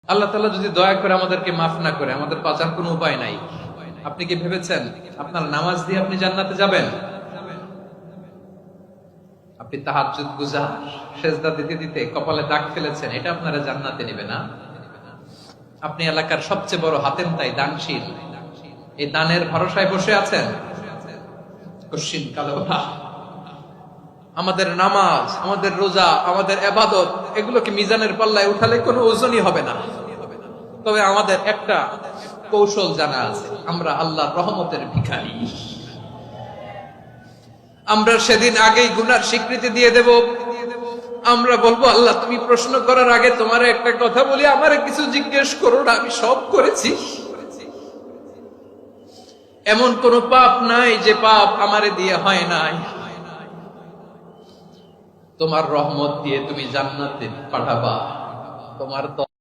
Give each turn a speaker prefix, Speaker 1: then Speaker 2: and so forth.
Speaker 1: আল্লাহ তাআলা যদি দয়া করে আমাদেরকে মাফ না করে, আমাদের বাঁচার কোনো উপায় নাই। আপনি কি ভেবেছেন আপনার নামাজ দিয়ে আপনি জান্নাতে যাবেন? আপনি তাহাজ্জুদ গুজার, সেজদা দিতে দিতে কপালে দাগ ফেলেছেন, এটা আপনারা জান্নাতে নেবে না। আপনি এলাকার সবচেয়ে বড় হাতেম তাই, দানশীল, এই দানের ভরসায় বসে আছেন। কশিন কালো না, আমাদের নামাজ, আমাদের রোজা, আমাদের ইবাদত, এগুলোকে মিজানের পাল্লায় উঠালে কোনো ওজনই হবে না। তবে আমাদের একটা কৌশল জানা আছে, আমরা আল্লাহর রহমতের ভিখারি। আমরা সেদিন আগেই গুনার স্বীকৃতি দিয়ে দেব। আমরা বলবো, আল্লাহ তুমি প্রশ্ন করার আগে তোমার একটা কথা বলি, আমারে কিছু জিজ্ঞেস করো না, আমি সব করেছি। এমন কোন পাপ নাই যে পাপ আমারে দিয়ে হয় নাই। তোমার রহমত দিয়ে তুমি জান্নাতে পাঠাবা, তোমার